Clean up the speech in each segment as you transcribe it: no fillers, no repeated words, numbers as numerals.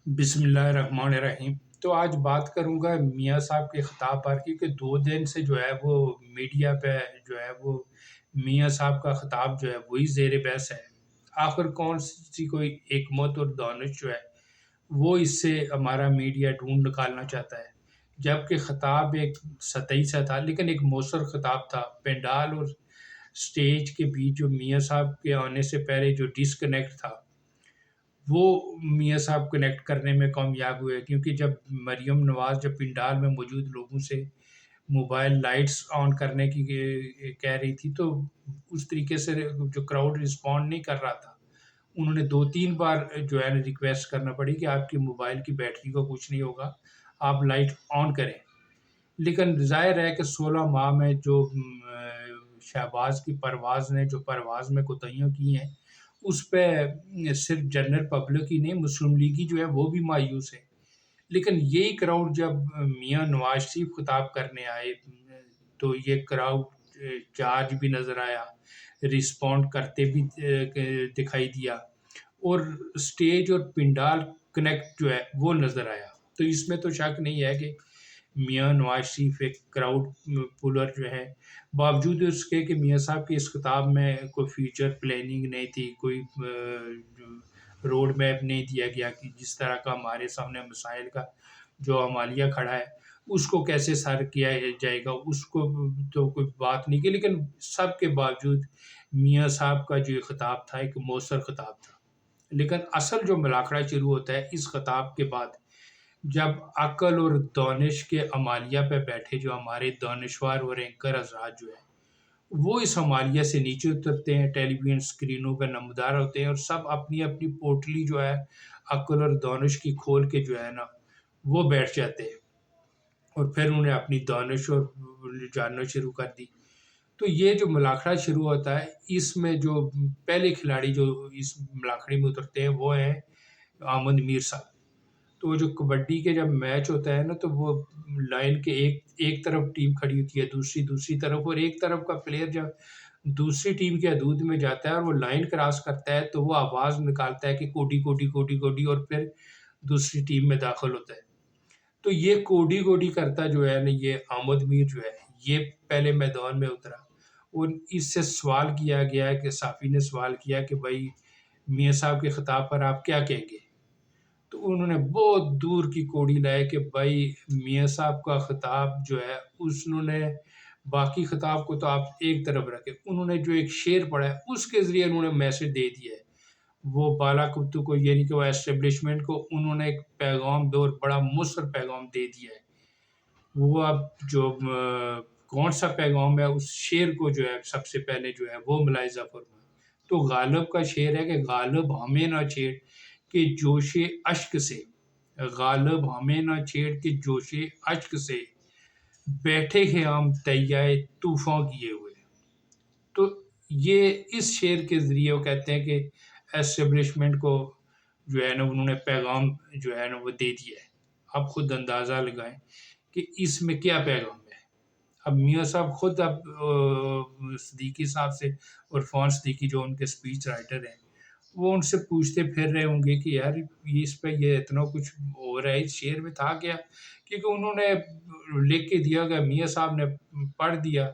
بسم اللہ الرحمن الرحیم۔ تو آج بات کروں گا میاں صاحب کے خطاب پر، کیونکہ 2 دن سے جو ہے وہ میڈیا پہ جو ہے وہ میاں صاحب کا خطاب جو ہے وہی زیر بحث ہے۔ آخر کون سی کوئی حکمت اور دانش جو ہے وہ اس سے ہمارا میڈیا ڈھونڈ نکالنا چاہتا ہے، جبکہ خطاب ایک سطحی سا تھا لیکن ایک مؤثر خطاب تھا۔ پنڈال اور سٹیج کے بیچ جو میاں صاحب کے آنے سے پہلے جو ڈسکنیکٹ تھا، وہ میاں صاحب کنیکٹ کرنے میں کامیاب ہوئے، کیونکہ جب مریم نواز جب پنڈال میں موجود لوگوں سے موبائل لائٹس آن کرنے کی کہہ رہی تھی، تو اس طریقے سے جو کراؤڈ رسپونڈ نہیں کر رہا تھا، انہوں نے 2-3 بار جو ہے نا ریکویسٹ کرنا پڑی کہ آپ کی موبائل کی بیٹری کو کچھ نہیں ہوگا، آپ لائٹ آن کریں۔ لیکن ظاہر ہے کہ 16 ماہ میں جو شہباز کی پرواز نے جو پرواز میں کوتاہیاں کی ہیں، اس پہ صرف جنرل پبلک ہی نہیں، مسلم لیگی جو ہے وہ بھی مایوس ہے۔ لیکن یہی کراؤڈ جب میاں نواز شریف خطاب کرنے آئے تو یہ کراؤڈ چارج بھی نظر آیا، رسپونڈ کرتے بھی دکھائی دیا، اور سٹیج اور پنڈال کنیکٹ جو ہے وہ نظر آیا۔ تو اس میں تو شک نہیں ہے کہ میاں نواز شریف ایک کراؤڈ پولر جو ہے، باوجود اس کے کہ میاں صاحب کے اس خطاب میں کوئی فیوچر پلاننگ نہیں تھی، کوئی روڈ میپ نہیں دیا گیا کہ جس طرح کا ہمارے سامنے مسائل کا جو عمالیہ کھڑا ہے اس کو کیسے سر کیا جائے گا، اس کو تو کوئی بات نہیں کی۔ لیکن سب کے باوجود میاں صاحب کا جو خطاب تھا ایک مؤثر خطاب تھا۔ لیکن اصل جو ملاقڑہ شروع ہوتا ہے اس خطاب کے بعد، جب عقل اور دانش کے عمالیہ پہ بیٹھے جو ہمارے دانشور اور اینکر حضرات جو ہیں، وہ اس عمالیہ سے نیچے اترتے ہیں، ٹیلی ویژن اسکرینوں پہ نمودار ہوتے ہیں، اور سب اپنی اپنی پوٹلی جو ہے عقل اور دانش کی کھول کے جو ہے نا وہ بیٹھ جاتے ہیں، اور پھر انہیں اپنی دانش اور جاننا شروع کر دی۔ تو یہ جو ملاقڑہ شروع ہوتا ہے، اس میں جو پہلے کھلاڑی جو اس ملاقڑے میں اترتے ہیں وہ ہیں احمد میر صاحب۔ تو جو کبڈی کے جب میچ ہوتا ہے نا، تو وہ لائن کے ایک طرف ٹیم کھڑی ہوتی ہے، دوسری طرف، اور ایک طرف کا پلیئر جب دوسری ٹیم کے حدود میں جاتا ہے اور وہ لائن کراس کرتا ہے تو وہ آواز نکالتا ہے کہ کوڈی کوڈی کوڈی کوڈی، اور پھر دوسری ٹیم میں داخل ہوتا ہے۔ تو یہ کوڈی کوڈی کرتا جو ہے نا، یہ احمد میر جو ہے یہ پہلے میدان میں اترا، اور اس سے سوال کیا گیا کہ صحافی نے سوال کیا کہ بھائی میاں صاحب کے خطاب پر آپ کیا کہیں گے؟ تو انہوں نے بہت دور کی کوڑی لائے کہ بھائی میاں صاحب کا خطاب جو ہے انہوں نے باقی خطاب کو تو آپ ایک طرف رکھے، انہوں نے جو ایک شعر پڑھا ہے اس کے ذریعے انہوں نے میسج دے دیا ہے، وہ بالا کبتو کو، یعنی کہ وہ اسٹیبلشمنٹ کو انہوں نے ایک پیغام دو، اور بڑا مؤثر پیغام دے دیا ہے۔ وہ اب جو کون سا پیغام ہے اس شعر کو جو ہے سب سے پہلے جو ہے وہ ملاحظہ فرمائیں۔ تو غالب کا شعر ہے کہ غالب ہمیں نہ چھیڑ کہ جوش اشک سے، غالب ہمیں نہ چھیڑ کہ جوش اشک سے، بیٹھے ہیں ہم تیائے طوفان کیے ہوئے۔ تو یہ اس شعر کے ذریعے وہ کہتے ہیں کہ اسٹیبلشمنٹ کو جو ہے نا انہوں نے پیغام جو ہے نا وہ دے دیا ہے۔ آپ خود اندازہ لگائیں کہ اس میں کیا پیغام ہے۔ اب میاں صاحب خود اب صدیقی صاحب سے، عرفان صدیقی جو ان کے سپیچ رائٹر ہیں، وہ ان سے پوچھتے پھر رہے ہوں گے کہ یار یہ اس پہ یہ اتنا کچھ ہو رہا ہے، اس شعر میں تھا کیا؟ کیونکہ انہوں نے لکھ کے دیا گیا، میاں صاحب نے پڑھ دیا،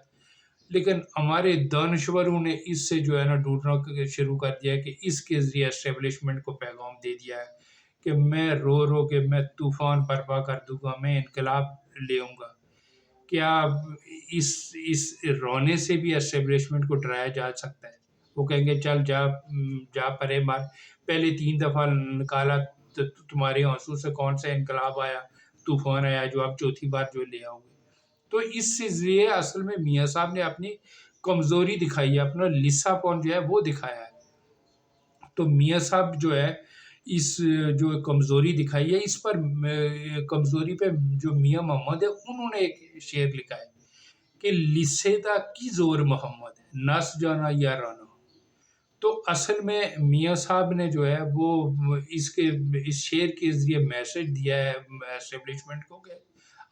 لیکن ہمارے دانشوروں نے اس سے جو ہے نا ڈھونڈنا شروع کر دیا کہ اس کے ذریعے اسٹیبلشمنٹ کو پیغام دے دیا ہے کہ میں رو رو کے میں طوفان برپا کر دوں گا، میں انقلاب لے آؤں گا۔ کیا اس رونے سے بھی اسٹیبلشمنٹ کو ڈرایا جا سکتا ہے؟ وہ کہیں گے چل جا پرے مار، پہلے 3 دفعہ نکالا تو تمہارے آنسو سے کون سا انقلاب آیا، طوفان آیا جو اب چوتھی بار جو لے آؤ گے۔ تو اس سے ذریعے اصل میں میاں صاحب نے اپنی کمزوری دکھائی ہے، اپنا لسا پون جو ہے وہ دکھایا ہے۔ تو میاں صاحب جو ہے اس جو کمزوری دکھائی ہے، اس پر کمزوری پہ جو میاں محمد ہے انہوں نے ایک شعر لکھا ہے کہ لسے دا کی زور محمد نس جانا یا رانا۔ تو اصل میں میاں صاحب نے جو ہے وہ اس شعر کے ذریعے میسج دیا ہے اسٹیبلشمنٹ کو کہ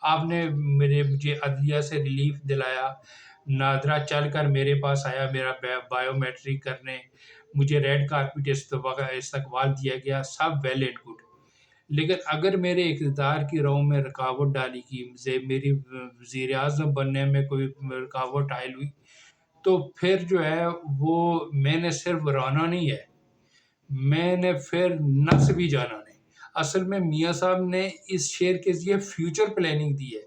آپ نے مجھے عدلیہ سے ریلیف دلایا، نادرا چل کر میرے پاس آیا میرا بائیو میٹرک کرنے، مجھے ریڈ کارپٹ استقبال دیا گیا، سب ویل اینڈ گڈ، لیکن اگر میرے اقتدار کی راہوں میں رکاوٹ ڈالی گئی، میری وزیر اعظم بننے میں کوئی رکاوٹ عائل ہوئی، تو پھر جو ہے وہ میں نے صرف رانا نہیں ہے، میں نے پھر نس بھی جانا نہیں۔ اصل میں میاں صاحب نے اس شعر کے ذریعے فیوچر پلاننگ دی ہے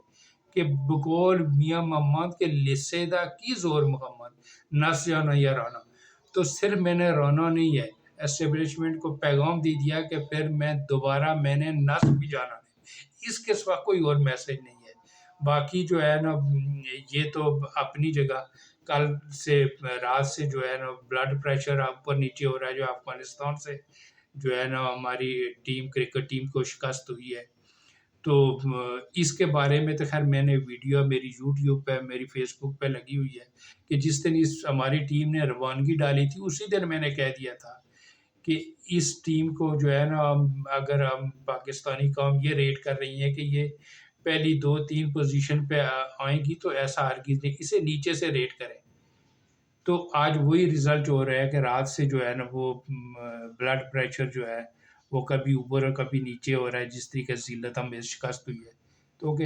کہ بقول میاں محمد کے لسے دا کی زور محمد، نس جانا یا رانا۔ تو صرف میں نے رانا نہیں ہے، اسٹیبلشمنٹ کو پیغام دے دیا کہ پھر میں نے نس بھی جانا نہیں۔ اس کے سوا کوئی اور میسج نہیں ہے۔ باقی جو ہے نا یہ تو اپنی جگہ، کل سے رات سے جو ہے نا بلڈ پریشر اوپر نیچے ہو رہا ہے، جو افغانستان سے جو ہے نا ہماری کرکٹ ٹیم کو شکست ہوئی ہے۔ تو اس کے بارے میں تو خیر میں نے ویڈیو میری یوٹیوب پہ، میری فیس بک پہ لگی ہوئی ہے کہ جس دن ہماری ٹیم نے روانگی ڈالی تھی اسی دن میں نے کہہ دیا تھا کہ اس ٹیم کو جو ہے نا اگر ہم پاکستانی قوم یہ ریٹ کر رہی ہے کہ یہ پہلی 2-3 پوزیشن پہ آئیں گی، تو ایسا ہرگز نہیں، اسے نیچے سے ریٹ کریں۔ تو آج وہی رزلٹ ہو رہا ہے کہ رات سے جو ہے نا وہ بلڈ پریشر جو ہے وہ کبھی اوپر اور کبھی نیچے ہو رہا ہے، جس طریقے سے ذلت ہمیں شکست ہوئی ہے۔ تو اوکے،